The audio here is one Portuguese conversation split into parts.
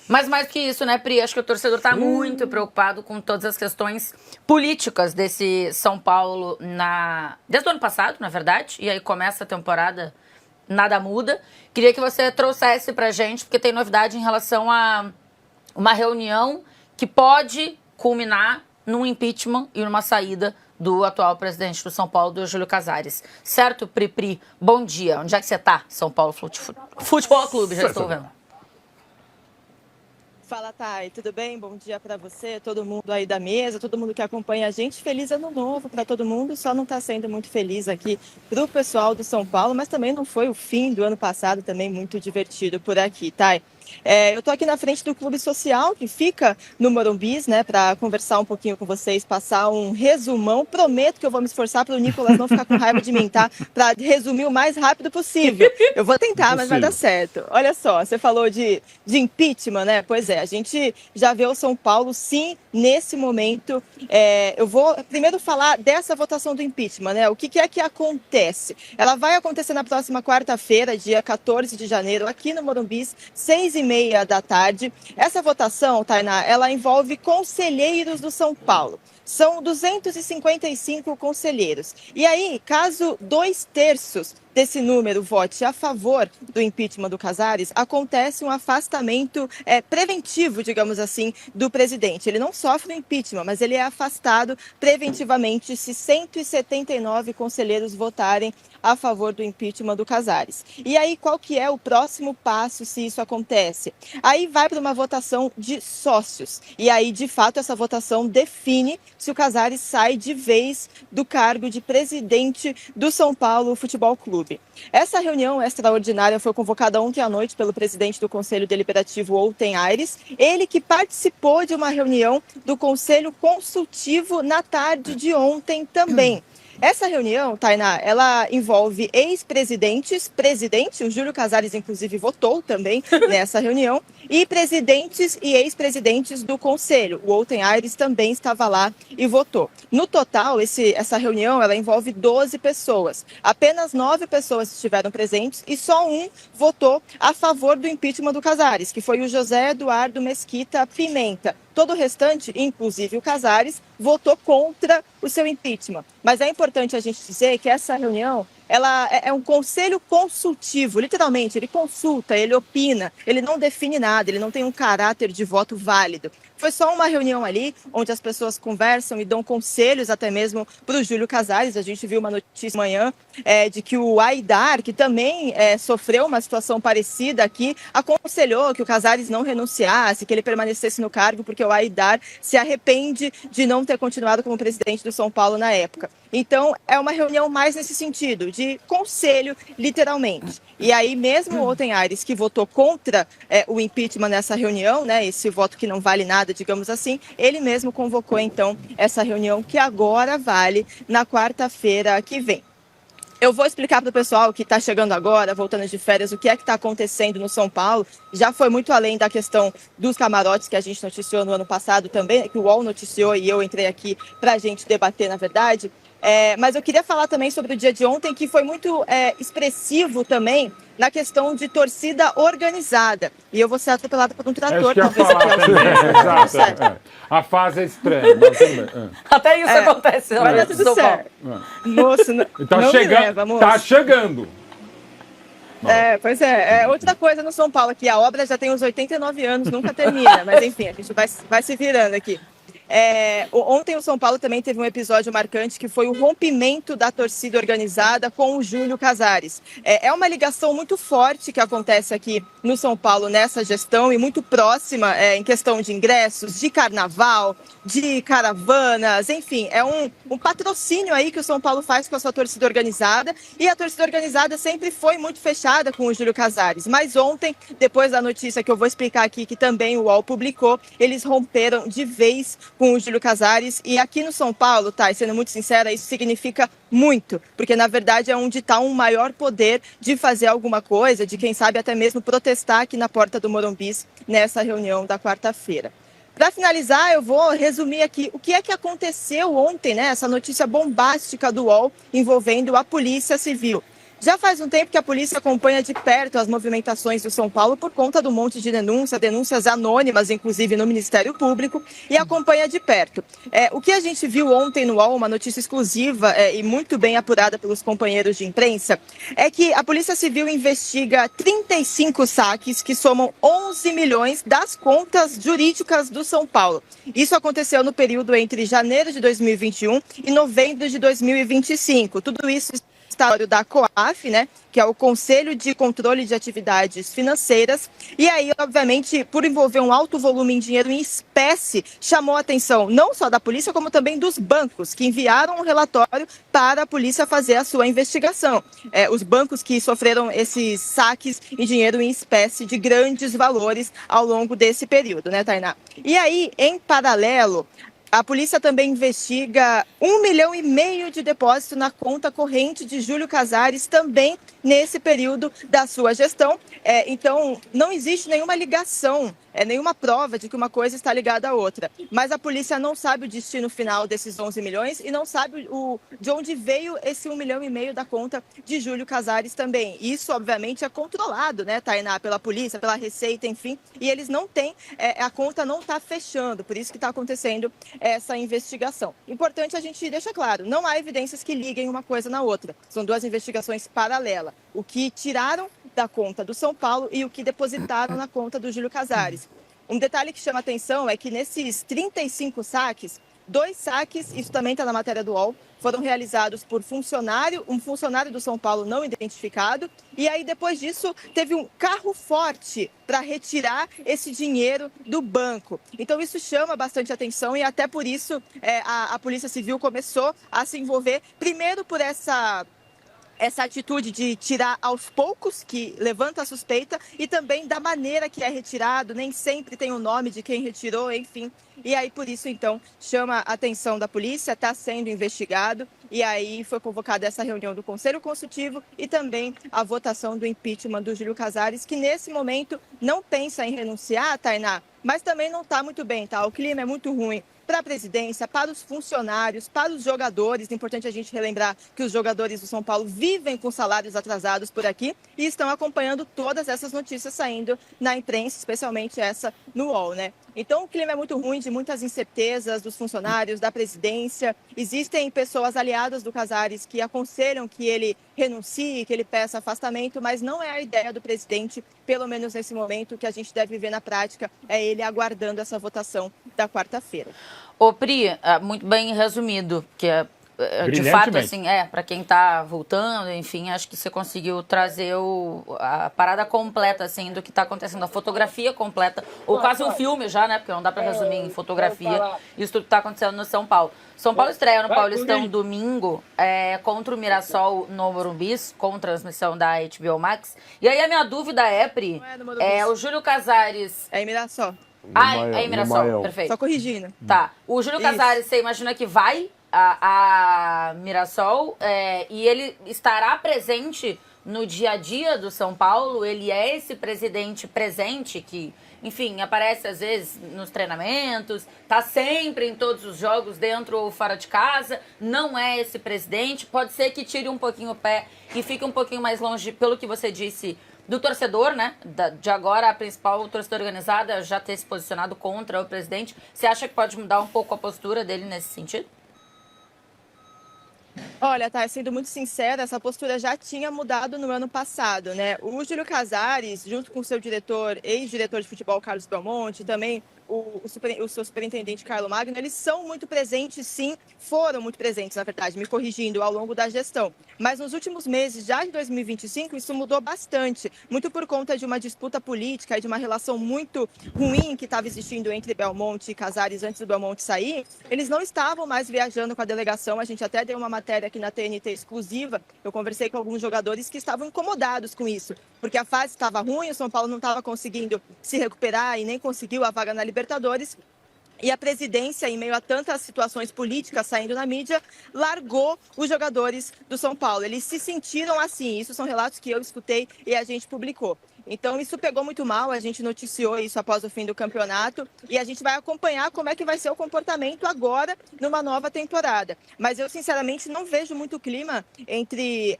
Mas mais que isso, né, Pri? Acho que o torcedor está muito preocupado com todas as questões políticas desse São Paulo desde o ano passado, na verdade, e aí começa a temporada, nada muda. Queria que você trouxesse pra gente, porque tem novidade em relação a uma reunião que pode culminar num impeachment e numa saída do atual presidente do São Paulo, do Júlio Casares. Certo, Pri? Bom dia. Onde é que você tá? São Paulo Futebol Clube, já estou vendo. Fala, Thay, tudo bem? Bom dia para você, todo mundo aí da mesa, todo mundo que acompanha a gente. Feliz ano novo para todo mundo, só não está sendo muito feliz aqui para o pessoal do São Paulo, mas também não foi o fim do ano passado, também muito divertido por aqui, Thay. Eu estou aqui na frente do Clube Social, que fica no Morumbis, né, para conversar um pouquinho com vocês, passar um resumão. Prometo que eu vou me esforçar para o Nicolas não ficar com raiva de mim, tá? Para resumir o mais rápido possível. Eu vou tentar, mas vai dar certo. Olha só, você falou de impeachment, né? Pois é, a gente já vê o São Paulo, sim, nesse momento. Eu vou primeiro falar dessa votação do impeachment, né? O que é que acontece? Ela vai acontecer na próxima quarta-feira, dia 14 de janeiro, aqui no Morumbis, 6h30 da tarde. Essa votação, Tainá, ela envolve conselheiros do São Paulo. São 255 conselheiros. E aí, caso 2/3 desse número vote a favor do impeachment do Casares, acontece um afastamento preventivo, digamos assim, do presidente. Ele não sofre o impeachment, mas ele é afastado preventivamente se 179 conselheiros votarem a favor do impeachment do Casares. E aí, qual que é o próximo passo se isso acontece? Aí vai para uma votação de sócios. E aí, de fato, essa votação define se o Casares sai de vez do cargo de presidente do São Paulo Futebol Clube. Essa reunião extraordinária foi convocada ontem à noite pelo presidente do Conselho Deliberativo, Olten Aires, ele que participou de uma reunião do Conselho Consultivo na tarde de ontem também. Essa reunião, Tainá, ela envolve ex-presidentes, presidente, o Júlio Casares, inclusive, votou também nessa reunião, e presidentes e ex-presidentes do Conselho. O Olten Aires também estava lá e votou. No total, essa reunião ela envolve 12 pessoas. Apenas 9 pessoas estiveram presentes e só um votou a favor do impeachment do Casares, que foi o José Eduardo Mesquita Pimenta. Todo o restante, inclusive o Casares, votou contra o seu impeachment. Mas é importante a gente dizer que essa reunião ela é um conselho consultivo, literalmente, ele consulta, ele opina, ele não define nada, ele não tem um caráter de voto válido. Foi só uma reunião ali, onde as pessoas conversam e dão conselhos até mesmo para o Júlio Casares. A gente viu uma notícia amanhã de que o Aidar, que também sofreu uma situação parecida aqui, aconselhou que o Casares não renunciasse, que ele permanecesse no cargo, porque o Aidar se arrepende de não ter continuado como presidente do São Paulo na época. Então, é uma reunião mais nesse sentido, de conselho, literalmente. E aí, mesmo o Olten Aires, que votou contra o impeachment nessa reunião, né, esse voto que não vale nada, digamos assim, ele mesmo convocou, então, essa reunião que agora vale na quarta-feira que vem. Eu vou explicar para o pessoal que está chegando agora, voltando de férias, o que é que está acontecendo no São Paulo. Já foi muito além da questão dos camarotes que a gente noticiou no ano passado também, que o UOL noticiou e eu entrei aqui para a gente debater, na verdade. Mas eu queria falar também sobre o dia de ontem, que foi muito expressivo também na questão de torcida organizada. E eu vou ser atropelada por um trator, talvez. Exato. A fase é estranha. Mas também. Até isso acontece. Vai dar tudo certo. Moço, não me leva, moço. Tá chegando. Pois é. Outra coisa no São Paulo, que a obra já tem uns 89 anos, nunca termina. Mas enfim, a gente vai se virando aqui. Ontem o São Paulo também teve um episódio marcante que foi o rompimento da torcida organizada com o Júlio Casares. É uma ligação muito forte que acontece aqui no São Paulo nessa gestão e muito próxima em questão de ingressos, de carnaval, de caravanas, enfim, é um patrocínio aí que o São Paulo faz com a sua torcida organizada, e a torcida organizada sempre foi muito fechada com o Júlio Casares. Mas ontem, depois da notícia que eu vou explicar aqui, que também o UOL publicou, eles romperam de vez com o Júlio Casares. E aqui no São Paulo, tá, sendo muito sincera, isso significa muito, porque na verdade é onde está um maior poder de fazer alguma coisa, de quem sabe até mesmo protestar aqui na porta do Morumbis nessa reunião da quarta-feira. Para finalizar, eu vou resumir aqui o que é que aconteceu ontem, né? Essa notícia bombástica do UOL envolvendo a Polícia Civil. Já faz um tempo que a polícia acompanha de perto as movimentações do São Paulo por conta do monte de denúncias anônimas, inclusive no Ministério Público, e acompanha de perto. O que a gente viu ontem no UOL, uma notícia exclusiva e muito bem apurada pelos companheiros de imprensa, é que a Polícia Civil investiga 35 saques que somam 11 milhões das contas jurídicas do São Paulo. Isso aconteceu no período entre janeiro de 2021 e novembro de 2025. Tudo isso está da COAF, né, que é o Conselho de Controle de Atividades Financeiras, e aí, obviamente, por envolver um alto volume em dinheiro em espécie, chamou a atenção não só da polícia, como também dos bancos, que enviaram um relatório para a polícia fazer a sua investigação. Os bancos que sofreram esses saques em dinheiro em espécie de grandes valores ao longo desse período, né, Tainá? E aí, em paralelo, a polícia também investiga 1,5 milhão de depósito na conta corrente de Júlio Casares, também nesse período da sua gestão. Então, não existe nenhuma ligação, nenhuma prova de que uma coisa está ligada à outra. Mas a polícia não sabe o destino final desses 11 milhões e não sabe de onde veio esse 1,5 milhão da conta de Júlio Casares também. Isso, obviamente, é controlado, né, Tainá, pela polícia, pela Receita, enfim, e eles não têm, a conta não está fechando, por isso que está acontecendo essa investigação. Importante a gente deixar claro, não há evidências que liguem uma coisa na outra. São duas investigações paralelas. O que tiraram da conta do São Paulo e o que depositaram na conta do Júlio Casares. Um detalhe que chama atenção é que nesses 35 saques, 2 saques, isso também está na matéria do UOL, foram realizados por um funcionário do São Paulo não identificado, e aí depois disso teve um carro forte para retirar esse dinheiro do banco. Então isso chama bastante atenção e até por isso a Polícia Civil começou a se envolver, primeiro por essa atitude de tirar aos poucos, que levanta a suspeita, e também da maneira que é retirado, nem sempre tem o nome de quem retirou, enfim. E aí, por isso, então, chama a atenção da polícia, está sendo investigado, e aí foi convocada essa reunião do Conselho Consultivo e também a votação do impeachment do Júlio Casares, que nesse momento não pensa em renunciar, Tainá, mas também não está muito bem, tá? O clima é muito ruim para a presidência, para os funcionários, para os jogadores. É importante a gente relembrar que os jogadores do São Paulo vivem com salários atrasados por aqui e estão acompanhando todas essas notícias saindo na imprensa, especialmente essa no UOL, né? Então, o clima é muito ruim, de muitas incertezas dos funcionários, da presidência. Existem pessoas aliadas do Casares que aconselham que ele renuncie, que ele peça afastamento, mas não é a ideia do presidente, pelo menos nesse momento. O que a gente deve ver na prática é ele aguardando essa votação da quarta-feira. Ô, Pri, muito bem resumido, que de fato, assim, para quem tá voltando, enfim, acho que você conseguiu trazer a parada completa, assim, do que tá acontecendo, a fotografia completa, ou quase um filme já, né, porque não dá para resumir em fotografia, isso tudo que tá acontecendo no São Paulo. São Paulo estreia no Paulistão domingo contra o Mirassol no Morumbi, com transmissão da HBO Max, e aí a minha dúvida é, Pri, o Júlio Casares... É em Mirassol. É em Mirassol, perfeito. Só corrigindo. Tá, o Júlio Casares, você imagina que vai a Mirassol e ele estará presente no dia a dia do São Paulo? Ele é esse presidente presente que, enfim, aparece às vezes nos treinamentos, tá sempre em todos os jogos, dentro ou fora de casa, não é esse presidente? Pode ser que tire um pouquinho o pé e fique um pouquinho mais longe, pelo que você disse, do torcedor, né? De agora a principal torcida organizada já ter se posicionado contra o presidente. Você acha que pode mudar um pouco a postura dele nesse sentido? Olha, tá, sendo muito sincera, essa postura já tinha mudado no ano passado, né? O Júlio Casares, junto com o seu ex-diretor de futebol, Carlos Belmonte, também o seu superintendente, Carlo Magno, eles são muito presentes, sim, foram muito presentes, na verdade, me corrigindo, ao longo da gestão. Mas nos últimos meses, já de 2025, isso mudou bastante, muito por conta de uma disputa política e de uma relação muito ruim que estava existindo entre Belmonte e Casares antes do Belmonte sair. Eles não estavam mais viajando com a delegação, a gente até deu uma matéria aqui na TNT exclusiva, eu conversei com alguns jogadores que estavam incomodados com isso, porque a fase estava ruim, o São Paulo não estava conseguindo se recuperar e nem conseguiu a vaga na Libertadores. E a presidência, em meio a tantas situações políticas saindo na mídia, largou os jogadores do São Paulo. Eles se sentiram assim, isso são relatos que eu escutei e a gente publicou. Então, isso pegou muito mal, a gente noticiou isso após o fim do campeonato e a gente vai acompanhar como é que vai ser o comportamento agora numa nova temporada. Mas eu, sinceramente, não vejo muito clima entre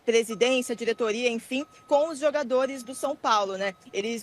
presidência, diretoria, enfim, com os jogadores do São Paulo, né?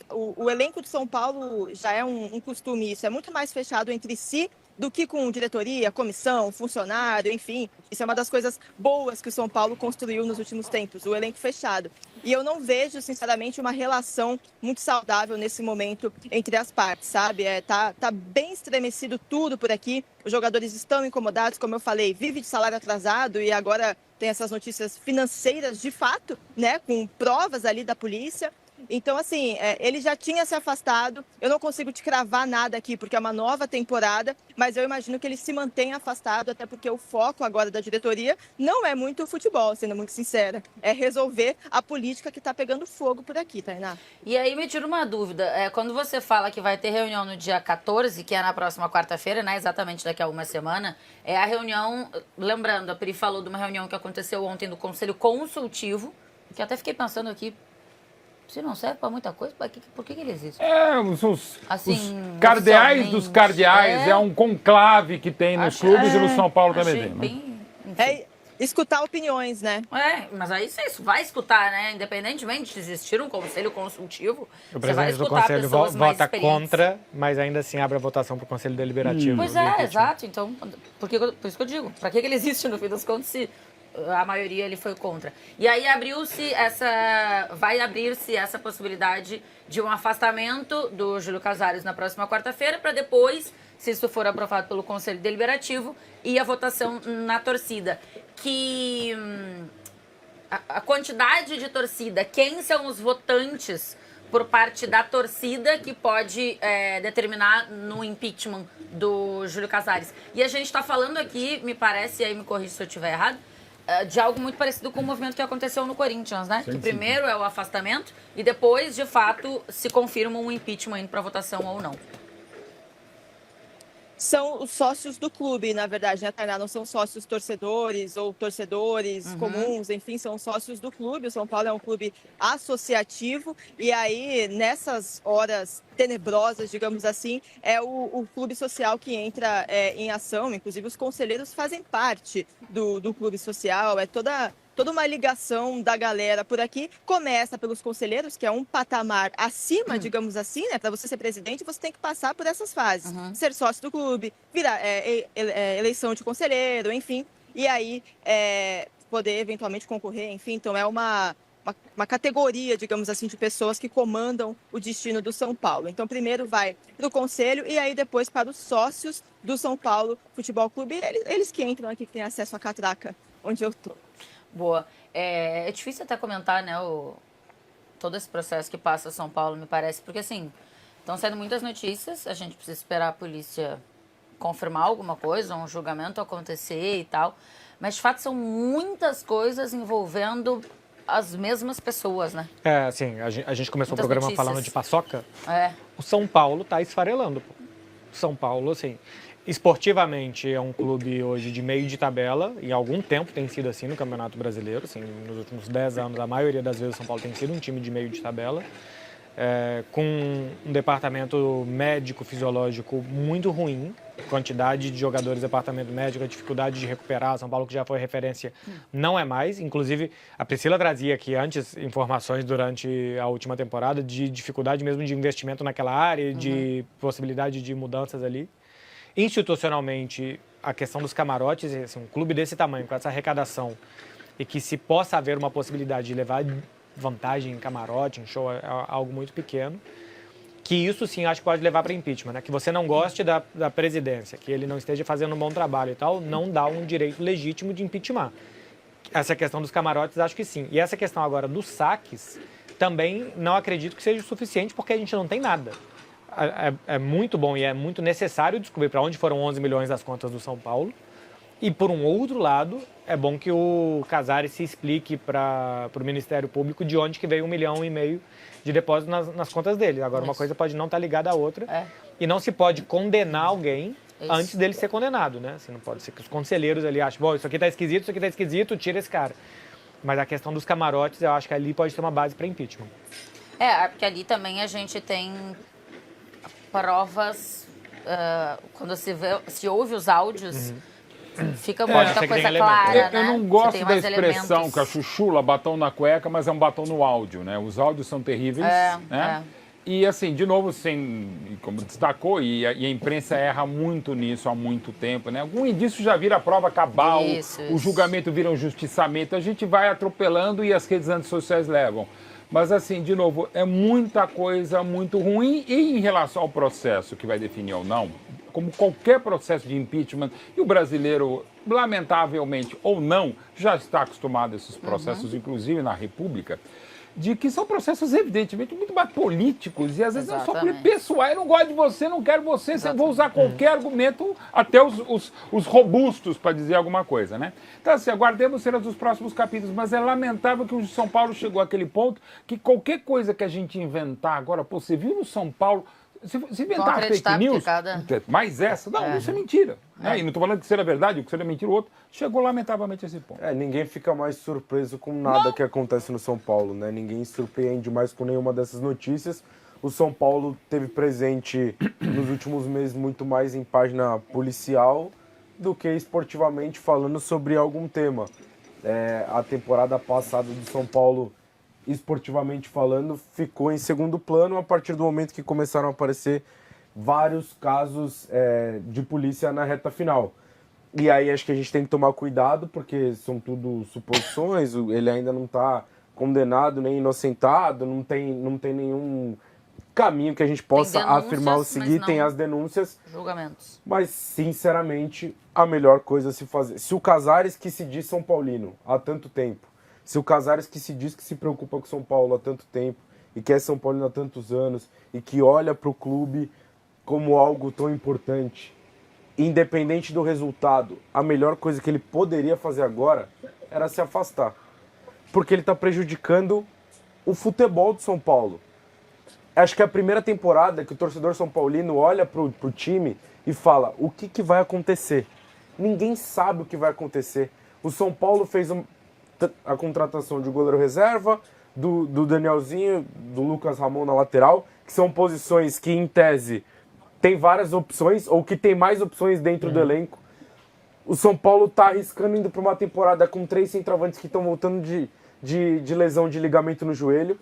O elenco do São Paulo já é um costume, isso é muito mais fechado entre si do que com diretoria, comissão, funcionário, enfim. Isso é uma das coisas boas que o São Paulo construiu nos últimos tempos, o elenco fechado. E eu não vejo, sinceramente, uma relação muito saudável nesse momento entre as partes, sabe? Tá bem estremecido tudo por aqui, os jogadores estão incomodados, como eu falei, vive de salário atrasado e agora tem essas notícias financeiras de fato, né? Com provas ali da polícia. Então, assim, ele já tinha se afastado. Eu não consigo te cravar nada aqui, porque é uma nova temporada, mas eu imagino que ele se mantenha afastado, até porque o foco agora da diretoria não é muito o futebol, sendo muito sincera. É resolver a política que está pegando fogo por aqui, Tainá. E aí me tira uma dúvida. Quando você fala que vai ter reunião no dia 14, que é na próxima quarta-feira, né? Exatamente daqui a uma semana, é a reunião. Lembrando, a Pri falou de uma reunião que aconteceu ontem do Conselho Consultivo, que até fiquei pensando aqui. Se não serve para muita coisa, por que ele existe? Os cardeais dos cardeais, é um conclave que tem nos clubes e no São Paulo também tem. Escutar opiniões, né? Mas aí você vai escutar, né? Independentemente de existir um conselho consultivo, o presidente do conselho vota contra, mas ainda assim abre a votação para o conselho deliberativo. Pois exato. Então, por isso que eu digo, para que ele existe no fim das contas se a maioria ele foi contra. E aí vai abrir-se essa possibilidade de um afastamento do Júlio Casares na próxima quarta-feira, para depois, se isso for aprovado pelo Conselho Deliberativo, e a votação na torcida. Que a quantidade de torcida, quem são os votantes por parte da torcida que pode determinar no impeachment do Júlio Casares. E a gente está falando aqui, me parece, e aí me corrija se eu estiver errado, de algo muito parecido com o movimento que aconteceu no Corinthians, né? Sim, que primeiro é o afastamento e depois, de fato, se confirma um impeachment indo para votação ou não. São os sócios do clube, na verdade, né, Tainá? Não são sócios torcedores ou torcedores comuns, enfim, são sócios do clube. O São Paulo é um clube associativo e aí, nessas horas tenebrosas, digamos assim, é o clube social que entra em ação. Inclusive, os conselheiros fazem parte do clube social, toda uma ligação da galera por aqui. Começa pelos conselheiros, que é um patamar acima, digamos assim, né? Para você ser presidente, você tem que passar por essas fases. Ser sócio do clube, virar eleição de conselheiro, enfim. E aí, poder eventualmente concorrer, enfim. Então, é uma categoria, digamos assim, de pessoas que comandam o destino do São Paulo. Então, primeiro vai para o conselho e aí depois para os sócios do São Paulo Futebol Clube. Eles que entram aqui, que têm acesso à catraca onde eu estou. Boa. É difícil até comentar, né, todo esse processo que passa São Paulo, me parece, porque assim, estão saindo muitas notícias, a gente precisa esperar a polícia confirmar alguma coisa, um julgamento acontecer e tal, mas de fato são muitas coisas envolvendo as mesmas pessoas, né? Assim, a gente começou o programa notícias. Falando de paçoca, o São Paulo tá esfarelando, pô. O São Paulo, assim, esportivamente é um clube hoje de meio de tabela, e há algum tempo tem sido assim no Campeonato Brasileiro, assim, nos últimos 10 anos, a maioria das vezes o São Paulo tem sido um time de meio de tabela, com um departamento médico-fisiológico muito ruim, quantidade de jogadores, departamento médico, a dificuldade de recuperar, São Paulo que já foi referência não é mais, inclusive a Priscila trazia aqui antes informações durante a última temporada de dificuldade mesmo de investimento naquela área, de possibilidade de mudanças ali. Institucionalmente, a questão dos camarotes, assim, um clube desse tamanho, com essa arrecadação, e que se possa haver uma possibilidade de levar vantagem em camarote, em show, é algo muito pequeno, que isso sim acho que pode levar para impeachment, né? Que você não goste da presidência, que ele não esteja fazendo um bom trabalho e tal, não dá um direito legítimo de impeachment. Essa questão dos camarotes, acho que sim. E essa questão agora dos saques, também não acredito que seja o suficiente, porque a gente não tem nada. É muito bom e é muito necessário descobrir para onde foram 11 milhões das contas do São Paulo. E, por um outro lado, é bom que o Casares se explique para o Ministério Público de onde que veio 1,5 milhão de depósito nas contas dele. Agora, uma coisa pode não estar ligada à outra. E não se pode condenar alguém antes dele ser condenado, né? Assim, não pode ser que os conselheiros ali achem, bom, isso aqui está esquisito, tira esse cara. Mas a questão dos camarotes, eu acho que ali pode ter uma base para impeachment. Porque ali também a gente tem provas, quando se ouve os áudios, fica muita coisa clara, né? Eu não gosto da expressão elementos. que a chuchula, batom na cueca, mas é um batom no áudio, né? Os áudios são terríveis, né? E assim, de novo, como destacou, e a imprensa erra muito nisso há muito tempo, né? Algum indício já vira prova cabal, o julgamento vira um justiçamento, a gente vai atropelando e as redes antissociais levam. Mas assim, de novo, é muita coisa muito ruim. E em relação ao processo que vai definir ou não, como qualquer processo de impeachment, e o brasileiro, lamentavelmente ou não, já está acostumado a esses processos, inclusive na República, de que são processos evidentemente muito mais políticos e às vezes não só pessoais. Eu não gosto de você, não quero você, vou usar qualquer argumento, até os robustos, para dizer alguma coisa, né? Então assim, aguardemos cenas dos próximos capítulos, mas é lamentável que o São Paulo chegou àquele ponto que qualquer coisa que a gente inventar agora, você viu no São Paulo, se inventar fake news, mais essa, não, isso é mentira. Né? E não estou falando que seja verdade, o que seja mentira, o outro chegou lamentavelmente a esse ponto. Ninguém fica mais surpreso com nada que acontece no São Paulo, né? Ninguém se surpreende mais com nenhuma dessas notícias. O São Paulo teve presente nos últimos meses muito mais em página policial do que esportivamente falando sobre algum tema. A temporada passada do São Paulo, esportivamente falando, ficou em segundo plano a partir do momento que começaram a aparecer vários casos de polícia na reta final. E aí acho que a gente tem que tomar cuidado, porque são tudo suposições, ele ainda não está condenado nem inocentado, não tem nenhum caminho que a gente possa afirmar ou seguir, tem as denúncias. Julgamentos. Mas, sinceramente, a melhor coisa a se fazer. Se o Casares, que se diz São Paulino há tanto tempo, se o Casares, que se diz que se preocupa com São Paulo há tanto tempo, e que é São Paulino há tantos anos, e que olha para o clube como algo tão importante, independente do resultado, a melhor coisa que ele poderia fazer agora era se afastar. Porque ele está prejudicando o futebol do São Paulo. Acho que é a primeira temporada que o torcedor são paulino olha pro time e fala, o que vai acontecer? Ninguém sabe o que vai acontecer. O São Paulo fez a contratação de goleiro reserva, do Danielzinho, do Lucas Ramon na lateral, que são posições que, em tese, tem várias opções, ou que tem mais opções dentro do elenco. O São Paulo está arriscando indo para uma temporada com 3 centroavantes que estão voltando de lesão de ligamento no joelho.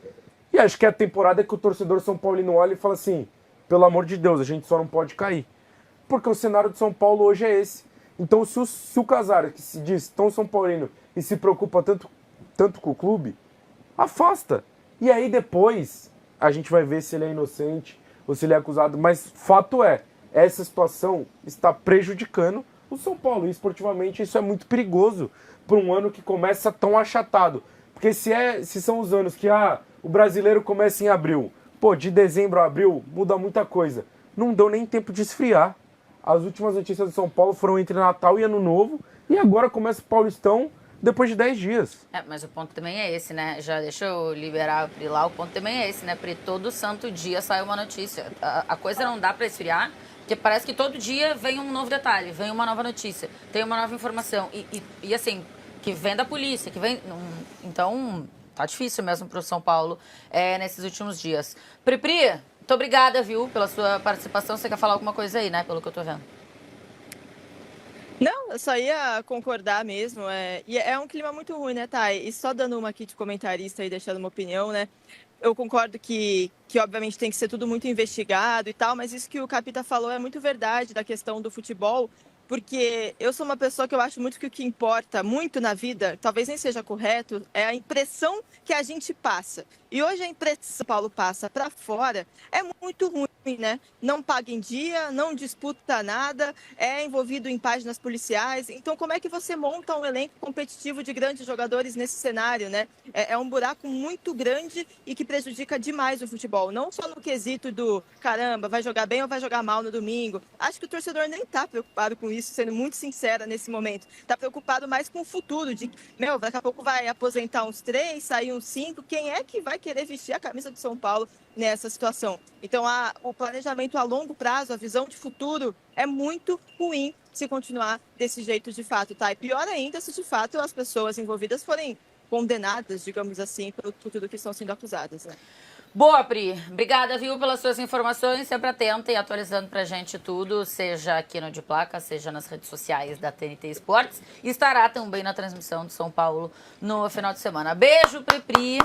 E acho que é a temporada que o torcedor São Paulino olha e fala assim, pelo amor de Deus, a gente só não pode cair. Porque o cenário de São Paulo hoje é esse. Então, se o Casares, que se diz tão São Paulino e se preocupa tanto com o clube, afasta. E aí depois a gente vai ver se ele é inocente ou se ele é acusado. Mas fato é, essa situação está prejudicando o São Paulo. E esportivamente isso é muito perigoso para um ano que começa tão achatado. Porque se são os anos que o brasileiro começa em abril, de dezembro a abril muda muita coisa. Não deu nem tempo de esfriar. As últimas notícias do São Paulo foram entre Natal e Ano Novo, e agora começa o Paulistão depois de 10 dias. Mas o ponto também é esse, né? Já deixa eu liberar a Pri lá, o ponto também é esse, né? Pri, todo santo dia sai uma notícia. A coisa não dá para esfriar, porque parece que todo dia vem um novo detalhe, vem uma nova notícia, tem uma nova informação. E assim, que vem da polícia, que vem... Então, tá difícil mesmo pro São Paulo nesses últimos dias. Pri, muito obrigada, viu, pela sua participação. Você quer falar alguma coisa aí, né? Pelo que eu tô vendo. Não, eu só ia concordar mesmo. E é um clima muito ruim, né, Thay? E só dando uma aqui de comentarista e deixando uma opinião, né? Eu concordo que obviamente tem que ser tudo muito investigado e tal, mas isso que o Capita falou é muito verdade da questão do futebol, porque eu sou uma pessoa que eu acho muito que o que importa muito na vida, talvez nem seja correto, é a impressão que a gente passa. E hoje a impressão que o Paulo passa para fora é muito ruim, né? Não paga em dia, não disputa nada, é envolvido em páginas policiais. Então, como é que você monta um elenco competitivo de grandes jogadores nesse cenário, né? É um buraco muito grande e que prejudica demais o futebol. Não só no quesito do, caramba, vai jogar bem ou vai jogar mal no domingo. Acho que o torcedor nem está preocupado com isso, sendo muito sincera nesse momento. Está preocupado mais com o futuro, de, daqui a pouco vai aposentar uns 3, sair uns 5. Quem é que vai querer vestir a camisa do São Paulo nessa situação? Então, o planejamento a longo prazo, a visão de futuro é muito ruim se continuar desse jeito de fato, tá? E pior ainda se de fato as pessoas envolvidas forem condenadas, digamos assim, por tudo que estão sendo acusadas, né? Boa, Pri. Obrigada, viu, pelas suas informações. Sempre atenta e atualizando pra gente tudo, seja aqui no De Placa, seja nas redes sociais da TNT Esportes. E estará também na transmissão do São Paulo no final de semana. Beijo, Pri.